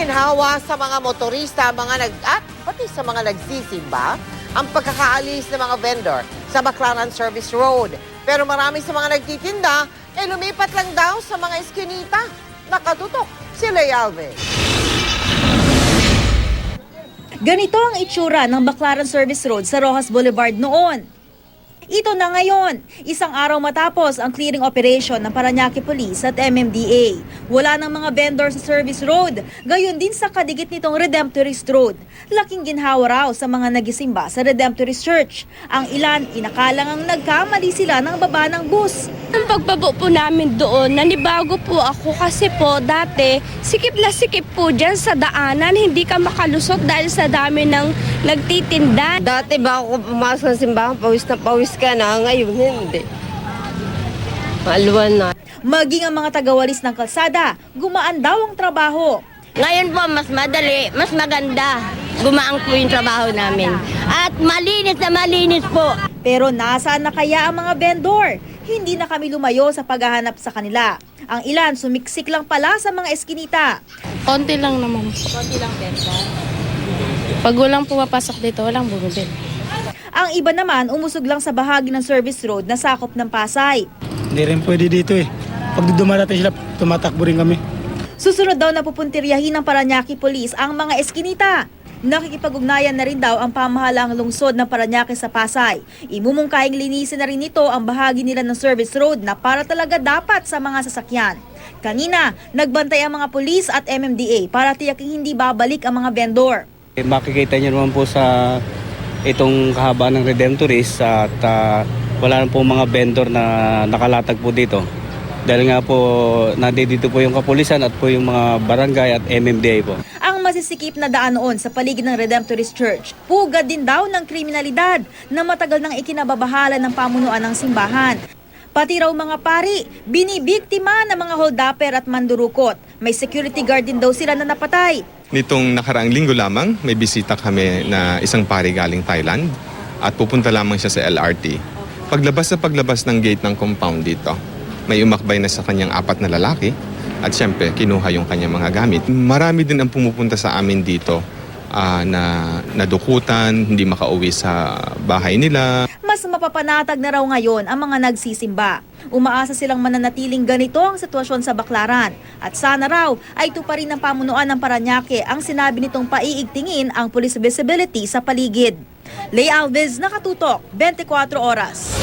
Ginhawa sa mga motorista at pati sa mga nagsisimba ang pagkakaalis ng mga vendor sa Baclaran Service Road. Pero marami sa mga nagtitinda ay lumipat lang daw sa mga eskinita. Nakatutok si Lay Alves. Ganito ang itsura ng Baclaran Service Road sa Rojas Boulevard noon. Ito na ngayon, isang araw matapos ang clearing operation ng Parañaque Police at MMDA. Wala ng mga vendor sa service road, gayon din sa kadigit nitong Redemptorist Road. Laking ginhawa raw sa mga nagisimba sa Redemptorist Church. Ang ilan, inakalang ang nagkamali sila ng baba ng bus. Ang pagpabo po namin doon, nanibago po ako kasi po dati sikip na sikip po dyan sa daanan, hindi ka makalusot dahil sa dami ng nagtitinda. Dati ba ako pumasok ng simbahan, pawis na pawis ka na, ngayon hindi. Maluwan na. Maging ang mga tagawalis ng kalsada, gumaan daw ang trabaho. Ngayon po, mas madali, mas maganda. Gumaang po yung trabaho namin. At malinis na malinis po. Pero nasaan na kaya ang mga vendor? Hindi na kami lumayo sa paghahanap sa kanila. Ang ilan sumiksik lang pala sa mga eskinita. Konti lang naman po. Konti lang benta. Pag walang pumapasok dito, walang bumibili. Ang iba naman umusog lang sa bahagi ng service road na sakop ng Pasay. Hindi rin pwede dito eh. Pag dumarating sila, tumatakbo rin kami. Susunod daw na pupuntiryahin ng Parañaque Police ang mga eskinita. Nakikipag-ugnayan na rin daw ang pamahalaang lungsod ng Parañaque sa Pasay. Imumungkahing linisin na rin ito ang bahagi nila ng service road na para talaga dapat sa mga sasakyan. Kanina, nagbantay ang mga pulis at MMDA para tiyaking hindi babalik ang mga vendor. Makikita niyo naman po sa itong kahabaan ng Redemptorist at wala na po mga vendor na nakalatag po dito. Dahil nga po nandito po yung kapulisan at po yung mga barangay at MMDA po. Ang masisikip na daan noon sa paligid ng Redemptorist Church, pugad din daw ng kriminalidad na matagal nang ikinababahala ng pamunuan ng simbahan. Pati raw mga pari, binibiktima ng mga holdupper at mandurukot. May security guard din daw sila na napatay. Nitong nakaraang linggo lamang, may bisita kami na isang pari galing Thailand at pupunta lamang siya sa LRT. Paglabas ng gate ng compound dito, may umakbay na sa kanyang 4 na lalaki at syempre kinuha yung kanyang mga gamit. Marami din ang pumupunta sa amin dito na nadukutan, hindi makauwi sa bahay nila. Mas mapapanatag na raw ngayon ang mga nagsisimba. Umaasa silang mananatiling ganito ang sitwasyon sa Baclaran. At sana raw ay tuparin ng pamunuan ng Parañaque ang sinabi nitong paiigtingin ang police visibility sa paligid. Lay Alves, Nakatutok, 24 Oras.